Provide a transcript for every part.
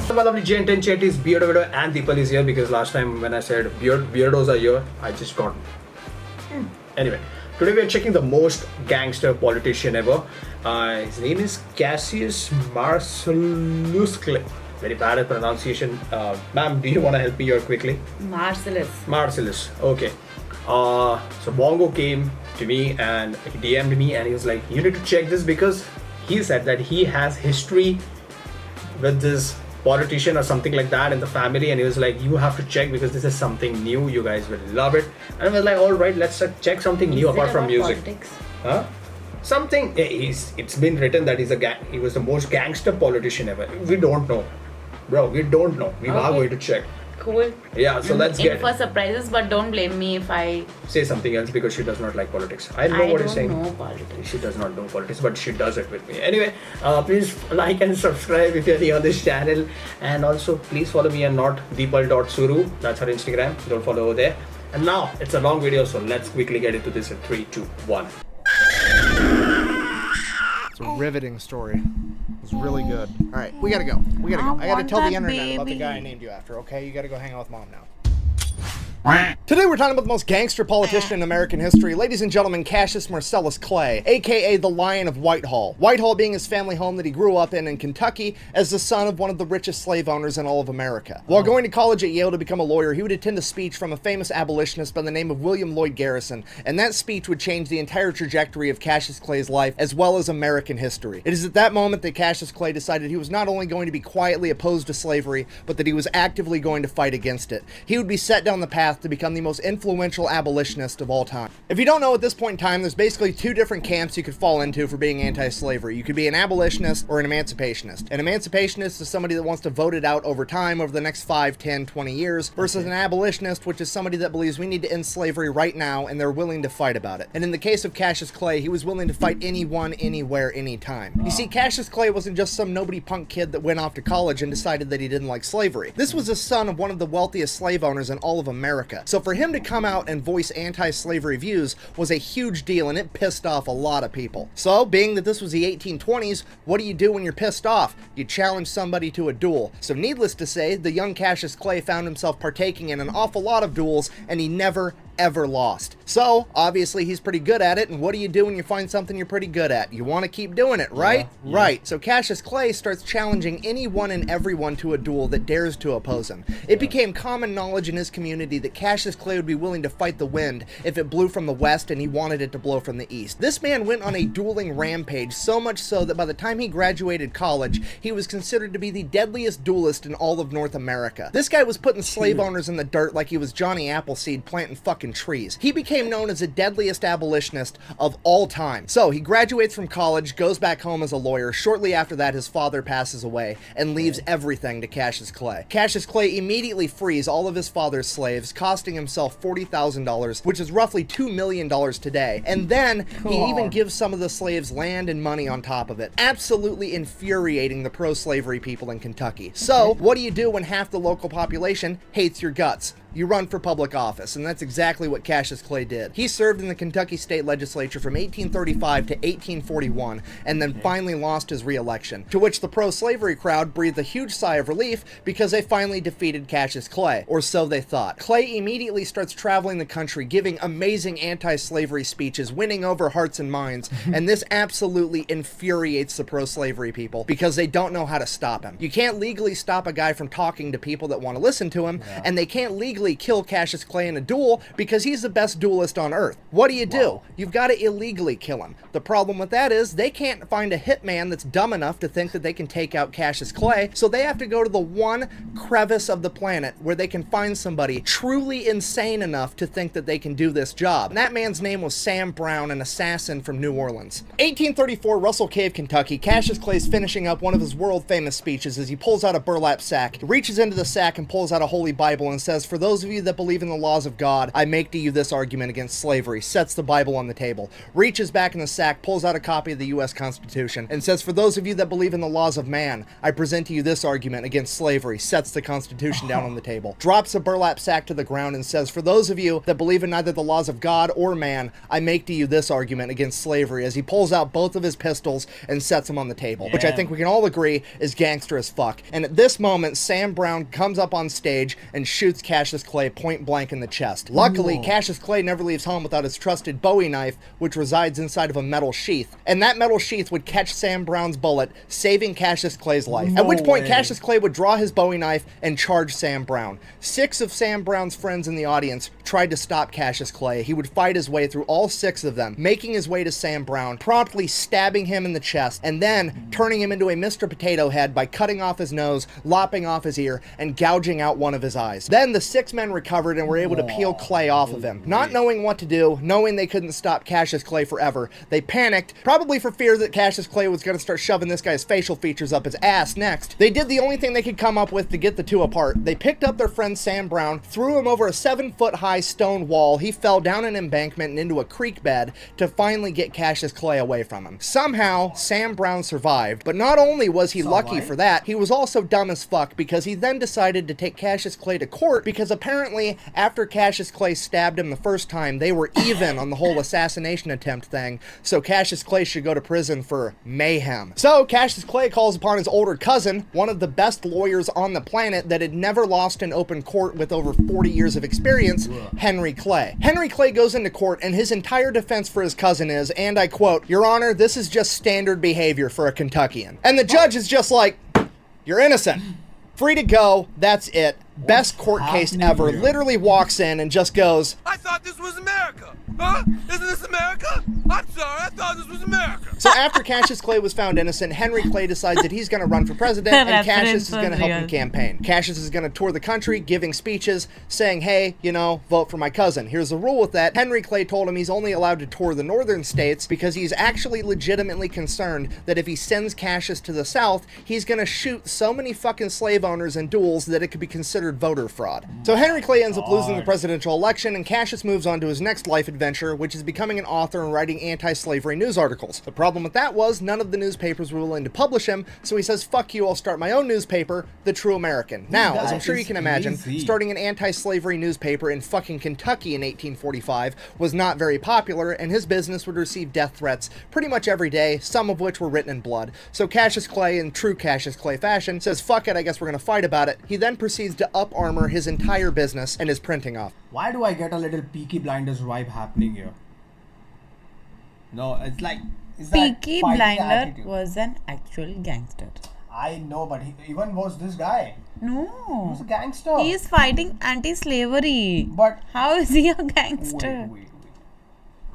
My lovely gent and chatties, Beardo and Deepal is here because last time when I said weirdos are here, I just got. Anyway, today we are checking the most gangster politician ever. His name is Cassius Marcellus. Very bad at pronunciation. Ma'am, do you want to help me here quickly? Marcellus. Okay. So Bongo came to me and he DM'd me and he was like, you need to check this because he said that he has history with this politician or something like that in the family, and he was like, you have to check because this is something new, you guys will love it. And I was like, all right, let's check something new apart from music. Politics? Huh? Something, it's been written that he was the most gangster politician ever. We don't know, bro, we don't know. We are going to check. Cool. Yeah, so let's get for surprises, but don't blame me if I say something else because she does not like politics. I know what you're saying. I don't know politics. She does not know politics, but she does it with me. Anyway, please like and subscribe if you're new on this channel, and also please follow me and not deepal.suru. That's her Instagram. Don't follow over there. And now it's a long video, so let's quickly get into this in 3, 2, 1. It's a riveting story. It was really good. All right, we gotta go. I gotta tell the internet about the guy I named you after, okay? You gotta go hang out with mom now. Today we're talking about the most gangster politician in American history, ladies and gentlemen, Cassius Marcellus Clay, aka the Lion of Whitehall. Whitehall being his family home that he grew up in Kentucky as the son of one of the richest slave owners in all of America. While going to college at Yale to become a lawyer, he would attend a speech from a famous abolitionist by the name of William Lloyd Garrison, and that speech would change the entire trajectory of Cassius Clay's life as well as American history. It is at that moment that Cassius Clay decided he was not only going to be quietly opposed to slavery, but that he was actively going to fight against it. He would be set down the path to become the most influential abolitionist of all time. If you don't know, at this point in time, there's basically two different camps you could fall into for being anti-slavery. You could be an abolitionist or an emancipationist. An emancipationist is somebody that wants to vote it out over time over the next 5, 10, 20 years, versus an abolitionist, which is somebody that believes we need to end slavery right now and they're willing to fight about it. And in the case of Cassius Clay, he was willing to fight anyone, anywhere, anytime. You see, Cassius Clay wasn't just some nobody punk kid that went off to college and decided that he didn't like slavery. This was the son of one of the wealthiest slave owners in all of America. So for him to come out and voice anti-slavery views was a huge deal, and it pissed off a lot of people. So, being that this was the 1820s, what do you do when you're pissed off? You challenge somebody to a duel. So needless to say, the young Cassius Clay found himself partaking in an awful lot of duels, and he never ever lost. So, obviously, he's pretty good at it, and what do you do when you find something you're pretty good at? You want to keep doing it, right? Yeah. Right. So Cassius Clay starts challenging anyone and everyone to a duel that dares to oppose him. It became common knowledge in his community that Cassius Clay would be willing to fight the wind if it blew from the west and he wanted it to blow from the east. This man went on a dueling rampage, so much so that by the time he graduated college, he was considered to be the deadliest duelist in all of North America. This guy was putting slave owners in the dirt like he was Johnny Appleseed planting fucking trees. He became known as the deadliest abolitionist of all time. So he graduates from college, goes back home as a lawyer. Shortly after that, his father passes away and leaves everything to Cassius Clay. Cassius Clay immediately frees all of his father's slaves, costing himself $40,000, which is roughly $2 million today. And then he even gives some of the slaves land and money on top of it, absolutely infuriating the pro-slavery people in Kentucky. So what do you do when half the local population hates your guts? You run for public office, and that's exactly what Cassius Clay did. He served in the Kentucky State Legislature from 1835 to 1841, and then finally lost his re-election, to which the pro-slavery crowd breathed a huge sigh of relief because they finally defeated Cassius Clay, or so they thought. Clay immediately starts traveling the country, giving amazing anti-slavery speeches, winning over hearts and minds, and this absolutely infuriates the pro-slavery people because they don't know how to stop him. You can't legally stop a guy from talking to people that want to listen to him, and they can't legally kill Cassius Clay in a duel because he's the best duelist on earth. What do you do? You've got to illegally kill him. The problem with that is they can't find a hitman that's dumb enough to think that they can take out Cassius Clay, so they have to go to the one crevice of the planet where they can find somebody truly insane enough to think that they can do this job. And that man's name was Sam Brown, an assassin from New Orleans. 1834, Russell Cave, Kentucky. Cassius Clay's finishing up one of his world-famous speeches as he pulls out a burlap sack, reaches into the sack and pulls out a holy Bible and says, "For those those of you that believe in the laws of God, I make to you this argument against slavery, sets the Bible on the table, reaches back in the sack, pulls out a copy of the U.S. Constitution, and says, for those of you that believe in the laws of man, I present to you this argument against slavery, sets the Constitution down on the table, drops a burlap sack to the ground and says, for those of you that believe in neither the laws of God or man, I make to you this argument against slavery, as he pulls out both of his pistols and sets them on the table, which I think we can all agree is gangster as fuck. And at this moment, Sam Brown comes up on stage and shoots Cassius Clay point blank in the chest. Luckily, Cassius Clay never leaves home without his trusted Bowie knife, which resides inside of a metal sheath. And that metal sheath would catch Sam Brown's bullet, saving Cassius Clay's life. At which point, Cassius Clay would draw his Bowie knife and charge Sam Brown. 6 of Sam Brown's friends in the audience tried to stop Cassius Clay. He would fight his way through all 6 of them, making his way to Sam Brown, promptly stabbing him in the chest, and then turning him into a Mr. Potato Head by cutting off his nose, lopping off his ear, and gouging out one of his eyes. Then the 6 men recovered and were able to peel Clay off of him. Not knowing what to do, knowing they couldn't stop Cassius Clay forever, they panicked, probably for fear that Cassius Clay was going to start shoving this guy's facial features up his ass next. They did the only thing they could come up with to get the two apart. They picked up their friend Sam Brown, threw him over a 7-foot-high stone wall. He fell down an embankment and into a creek bed to finally get Cassius Clay away from him. Somehow, Sam Brown survived, but not only was he lucky for that, he was also dumb as fuck, because he then decided to take Cassius Clay to court, because apparently after Cassius Clay stabbed him the first time, they were even on the whole assassination attempt thing, so Cassius Clay should go to prison for mayhem. So Cassius Clay calls upon his older cousin, one of the best lawyers on the planet that had never lost in open court with over 40 years of experience, Henry Clay. Henry Clay goes into court, and his entire defense for his cousin is, and I quote, "Your Honor, this is just standard behavior for a Kentuckian." And the judge is just like, "You're innocent. Free to go. That's it." Best court case ever. Literally walks in and just goes, I thought this was America. Huh? Isn't this America? I'm sorry, I thought this was America. So after Cassius Clay was found innocent, Henry Clay decides that he's going to run for president, and Cassius is going to help him campaign. Cassius is going to tour the country, giving speeches, saying, hey, you know, vote for my cousin. Here's the rule with that. Henry Clay told him he's only allowed to tour the northern states because he's actually legitimately concerned that if he sends Cassius to the south, he's going to shoot so many fucking slave owners in duels that it could be considered voter fraud. So Henry Clay ends up losing the presidential election, and Cassius moves on to his next life adventure, which is becoming an author and writing anti-slavery news articles. The problem with that was none of the newspapers were willing to publish him, so he says, fuck you, I'll start my own newspaper, The True American. Now, as I'm sure you can imagine, starting an anti-slavery newspaper in fucking Kentucky in 1845 was not very popular, and his business would receive death threats pretty much every day, some of which were written in blood. So Cassius Clay, in true Cassius Clay fashion, says, fuck it, I guess we're gonna fight about it. He then proceeds to up-armor his entire business and his printing off. Why do I get a little Peaky Blinders vibe happening here? No, it's like... Is that Peaky fighting Blinder attitude? was an actual gangster. I know, but even was this guy. He No. was a gangster. He is fighting anti-slavery. But... How is he a gangster? Wait.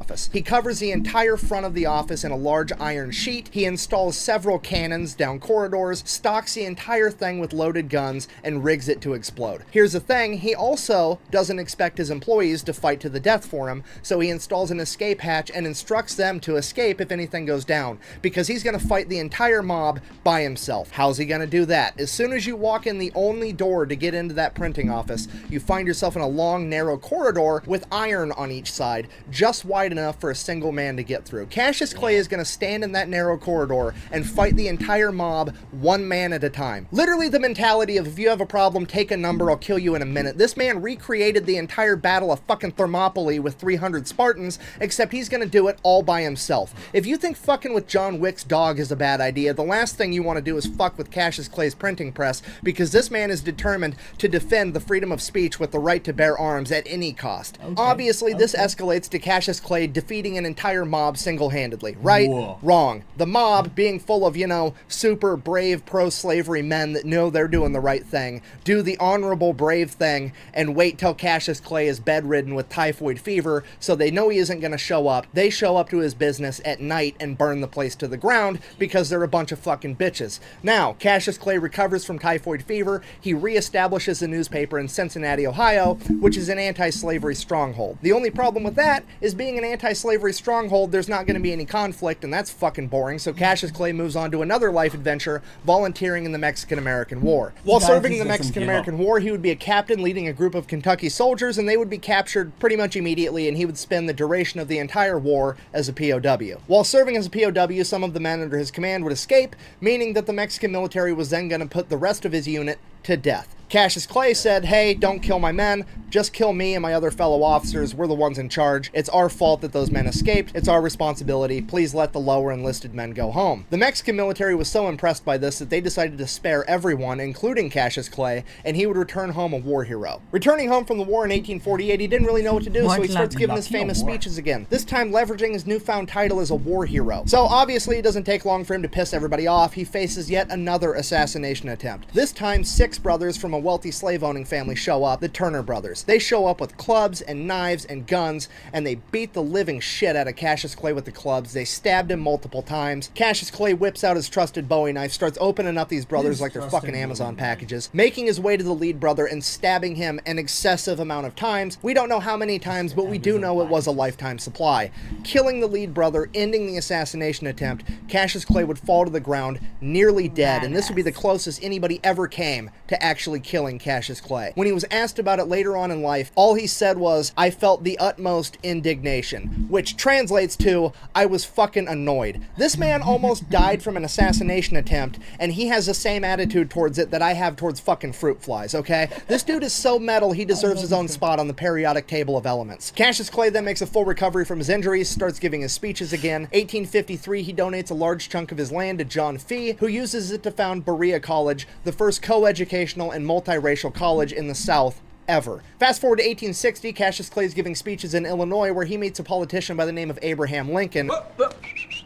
Office. He covers the entire front of the office in a large iron sheet. He installs several cannons down corridors, stocks the entire thing with loaded guns, and rigs it to explode. Here's the thing, he also doesn't expect his employees to fight to the death for him, so he installs an escape hatch and instructs them to escape if anything goes down, because he's going to fight the entire mob by himself. How's he going to do that? As soon as you walk in the only door to get into that printing office, you find yourself in a long, narrow corridor with iron on each side, just wide enough for a single man to get through. Cassius Clay is going to stand in that narrow corridor and fight the entire mob one man at a time. Literally the mentality of, if you have a problem, take a number, I'll kill you in a minute. This man recreated the entire battle of fucking Thermopylae with 300 Spartans, except he's going to do it all by himself. If you think fucking with John Wick's dog is a bad idea, the last thing you want to do is fuck with Cassius Clay's printing press, because this man is determined to defend the freedom of speech with the right to bear arms at any cost. Obviously, this escalates to Cassius Clay defeating an entire mob single-handedly, right? Whoa. Wrong. The mob, being full of, you know, super brave pro-slavery men that know they're doing the right thing, do the honorable brave thing and wait till Cassius Clay is bedridden with typhoid fever, so they know he isn't going to show up. They show up to his business at night and burn the place to the ground because they're a bunch of fucking bitches. Now, Cassius Clay recovers from typhoid fever. He reestablishes the newspaper in Cincinnati, Ohio, which is an anti-slavery stronghold. The only problem with that is being an an anti-slavery stronghold, there's not going to be any conflict, and that's fucking boring, so Cassius Clay moves on to another life adventure, volunteering in the Mexican-American War. While Guy serving in just the doesn't Mexican-American War, he would be a captain leading a group of Kentucky soldiers, and they would be captured pretty much immediately, and he would spend the duration of the entire war as a POW. While serving as a POW, some of the men under his command would escape, meaning that the Mexican military was then going to put the rest of his unit to death. Cassius Clay said, hey, don't kill my men, just kill me and my other fellow officers, we're the ones in charge. It's our fault that those men escaped, it's our responsibility, please let the lower enlisted men go home. The Mexican military was so impressed by this that they decided to spare everyone, including Cassius Clay, and he would return home a war hero. Returning home from the war in 1848, he didn't really know what to do, so he starts giving his famous speeches again, this time leveraging his newfound title as a war hero. So obviously it doesn't take long for him to piss everybody off. He faces yet another assassination attempt. This time 6 brothers from a wealthy slave-owning family show up, the Turner brothers. They show up with clubs and knives and guns, and they beat the living shit out of Cassius Clay with the clubs. They stabbed him multiple times. Cassius Clay whips out his trusted Bowie knife, starts opening up these brothers like they're fucking Amazon packages, making his way to the lead brother and stabbing him an excessive amount of times. We don't know how many times, but we do know it was a lifetime supply. Killing the lead brother, ending the assassination attempt, Cassius Clay would fall to the ground, nearly dead, and this would be the closest anybody ever came to actually killing Cassius Clay. When he was asked about it later on in life, all he said was, I felt the utmost indignation, which translates to, I was fucking annoyed. This man almost died from an assassination attempt, and he has the same attitude towards it that I have towards fucking fruit flies, okay? This dude is so metal, he deserves his own spot on the periodic table of elements. Cassius Clay then makes a full recovery from his injuries, starts giving his speeches again. 1853, he donates a large chunk of his land to John Fee, who uses it to found Berea College, the first co-educational and multiracial college in the South ever. Fast forward to 1860, Cassius Clay is giving speeches in Illinois where he meets a politician by the name of Abraham Lincoln,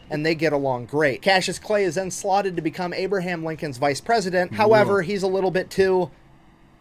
and they get along great. Cassius Clay is then slotted to become Abraham Lincoln's vice president. However, he's a little bit too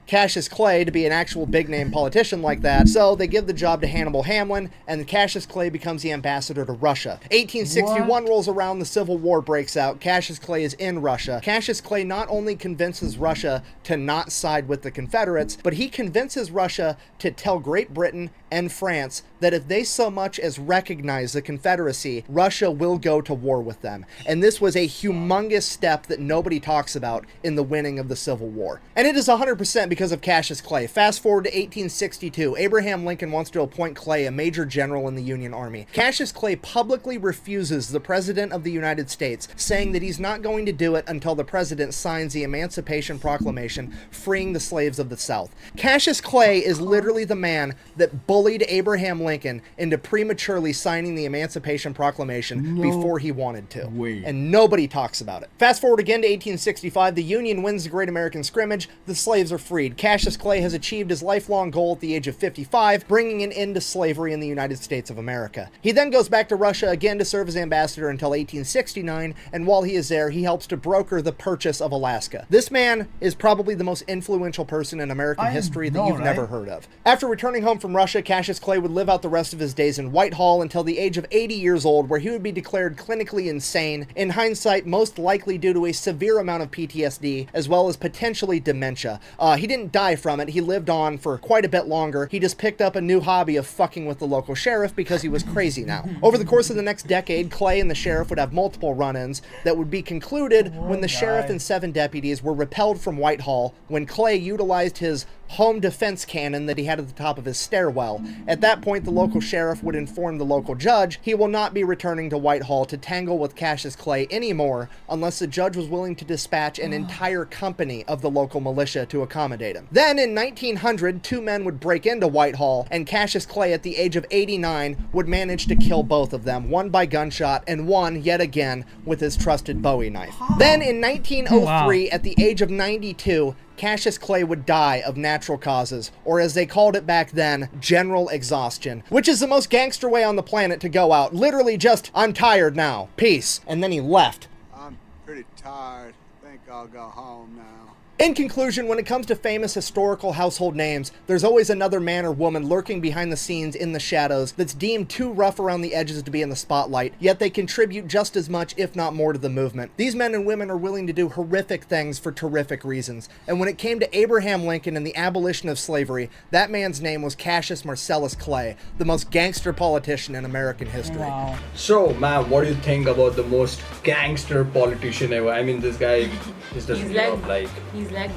Cassius Clay to be an actual big-name politician like that, so they give the job to Hannibal Hamlin, and Cassius Clay becomes the ambassador to Russia. 1861 rolls around, the Civil War breaks out, Cassius Clay is in Russia. Cassius Clay not only convinces Russia to not side with the Confederates, but he convinces Russia to tell Great Britain and France that if they so much as recognize the Confederacy, Russia will go to war with them. And this was a humongous step that nobody talks about in the winning of the Civil War. And it is 100% because of Cassius Clay. Fast forward to 1862, Abraham Lincoln wants to appoint Clay a major general in the Union Army. Cassius Clay publicly refuses the President of the United States, saying that he's not going to do it until the President signs the Emancipation Proclamation freeing the slaves of the South. Cassius Clay is literally the man that bullied Abraham Lincoln into prematurely signing the Emancipation Proclamation before he wanted to. And nobody talks about it. Fast forward again to 1865, the Union wins the Great American Scrimmage, the slaves are freed. Cassius Clay has achieved his lifelong goal at the age of 55, bringing an end to slavery in the United States of America. He then goes back to Russia again to serve as ambassador until 1869, and while he is there, he helps to broker the purchase of Alaska. This man is probably the most influential person in American history that you've never heard of. After returning home from Russia, Cassius Clay would live out the rest of his days in Whitehall until the age of 80 years old, where he would be declared clinically insane, in hindsight most likely due to a severe amount of PTSD, as well as potentially dementia. He didn't die from it, he lived on for quite a bit longer. He just picked up a new hobby of fucking with the local sheriff because he was crazy now. Over the course of the next decade, Clay and the sheriff would have multiple run-ins that would be concluded when the sheriff and 7 deputies were repelled from Whitehall when Clay utilized his home defense cannon that he had at the top of his stairwell. At that point, the local sheriff would inform the local judge he will not be returning to Whitehall to tangle with Cassius Clay anymore unless the judge was willing to dispatch an entire company of the local militia to accommodate him. Then in 1900, 2 men would break into Whitehall, and Cassius Clay at the age of 89 would manage to kill both of them, one by gunshot and one, yet again, with his trusted Bowie knife. Then in 1903, at the age of 92, Cassius Clay would die of natural causes, or as they called it back then, general exhaustion, which is the most gangster way on the planet to go out. Literally just, I'm tired now, peace. And then he left. I'm pretty tired. Think I'll go home now. In conclusion, when it comes to famous historical household names, there's always another man or woman lurking behind the scenes in the shadows that's deemed too rough around the edges to be in the spotlight, yet they contribute just as much, if not more, to the movement. These men and women are willing to do horrific things for terrific reasons. And when it came to Abraham Lincoln and the abolition of slavery, that man's name was Cassius Marcellus Clay, the most gangster politician in American history. Wow. So, ma'am, what do you think about the most gangster politician ever? I mean, this guy just doesn't give up, like... He's like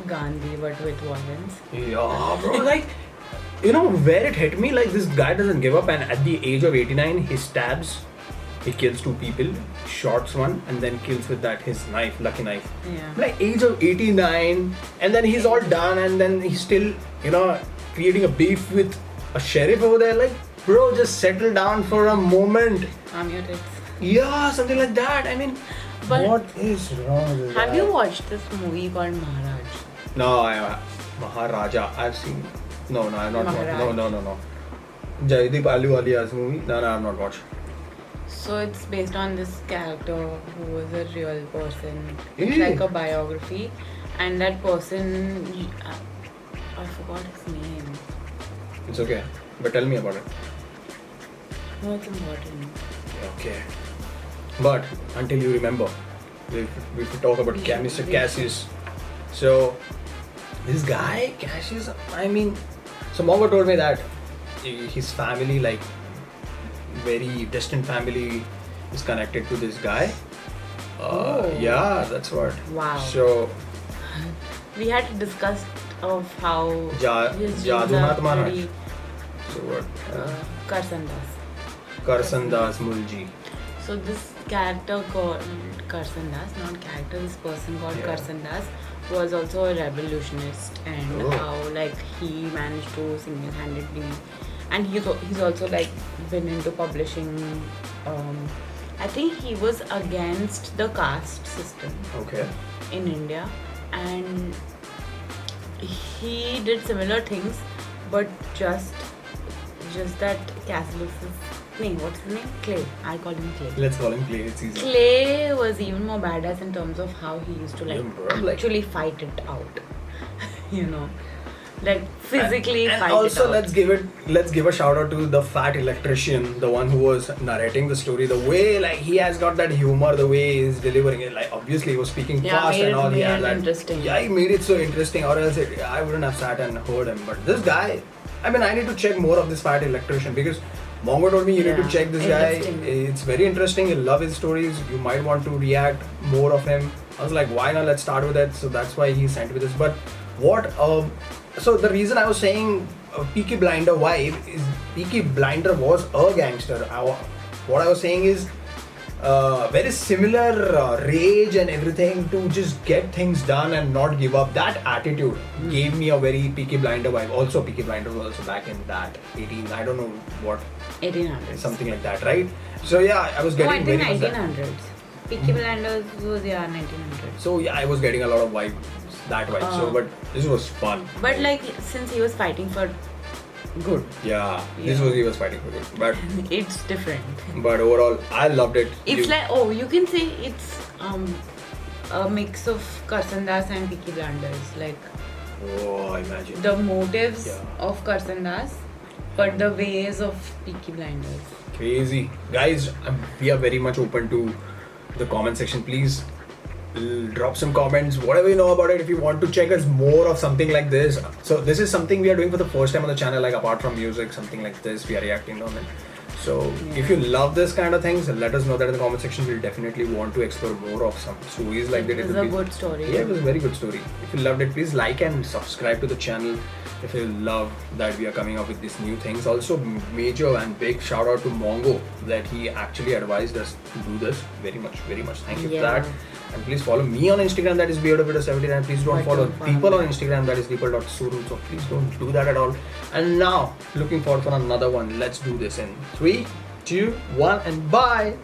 Gandhi, but with violence. Yeah, bro, like, you know where it hit me? Like, this guy doesn't give up, and at the age of 89, he stabs, he kills 2 people, shots one, and then kills with that his knife, lucky knife. Yeah. Like, age of 89, and then he's all done, and then he's still, you know, creating a beef with a sheriff over there. Like, bro, just settle down for a moment. I'm your tits. Yeah, something like that. I mean, But what is wrong with have that? you watched this movie called Maharaj? No, Maharaja. I've seen. No, I've not watched. Maharaj. No. Jaideep Aluwalia's movie. No, I've not watched. So it's based on this character who was a real person. It's Eh. like a biography, and that person, I forgot his name. It's okay, but tell me about it. No, it's important. Okay. But until you remember, we could talk about Mr. Cassius. So this guy Cassius, I mean, so Mongo told me that his family, like very distant family, is connected to this guy. Yeah, that's what. Wow. So We had discussed of how his genes Jadunath are Maharaj. pretty So what? Karsandas. Karsandas Mulji. So this character called Karsandas, not character, this person called Yeah. Karsandas was also a revolutionist, and Oh. how like he managed to single-handedly, and he's also like been into publishing. I think he was against the caste system Okay. in India, and he did similar things, but just that Cassius' name, what's his name? Clay. I call him Clay. Let's call him Clay. It's easy. Clay was even more badass in terms of how he used to like Yeah, bro, like- actually fight it out. You know, like physically and fight also it out. let's give a shout out to the fat electrician, the one who was narrating the story. The way like he has got that humor, the way he's delivering it. Like obviously he was speaking Yeah, fast made and it- all. He made had it that. interesting. Yeah, he made it so interesting. Or else I wouldn't have sat and heard him. But this guy, I mean, I need to check more of this fat electrician because Mongo told me you need to Yeah, check this guy. interesting. It's very interesting. You love his stories. You might want to react more of him. I was like, why not? Let's start with it. So that's why he sent with this. But what? So the reason I was saying Peaky Blinder vibe is Peaky Blinder was a gangster. What I was saying is very similar rage and everything to just get things done and not give up. That attitude gave me a very Peaky Blinder vibe. Also, Peaky Blinder was also back in that 18. I don't know what 1800s. something like that, right? So yeah, I was No, I getting think very much that. 1900s. Peaky Blinders was 1900s. So yeah, I was getting a lot of vibe, that vibe. So but this was fun. But like since he was fighting for good, Yeah, Yeah. he was fighting for good. But it's different. but overall, I loved it. It's like you can say it's a mix of Karsandas and Peaky Blinders. Like Oh, imagine. the motives Yeah. of Karsandas, but the ways of Peaky Blinders. Crazy. Guys, we are very much open to the comment section. Please drop some comments, whatever you know about it. If you want to check us more of something like this. So this is something we are doing for the first time on the channel, like apart from music, something like this, we are reacting on it. So if you love this kind of things, let us know that in the comment section. We'll definitely want to explore more of some stories like that. It was a good story. Yeah, it was a very good story. If you loved it, please like and subscribe to the channel. If you love that we are coming up with these new things. Also, major and big shout out to Mongo that he actually advised us to do this. Very much. Thank you for Yeah. that. And please follow me on Instagram, that is beardovideo79. Please don't But follow don't follow people me. on Instagram, that is people.suru. So please don't do that at all. And now, looking forward for another one. Let's do this in 3, 2, 1, and bye.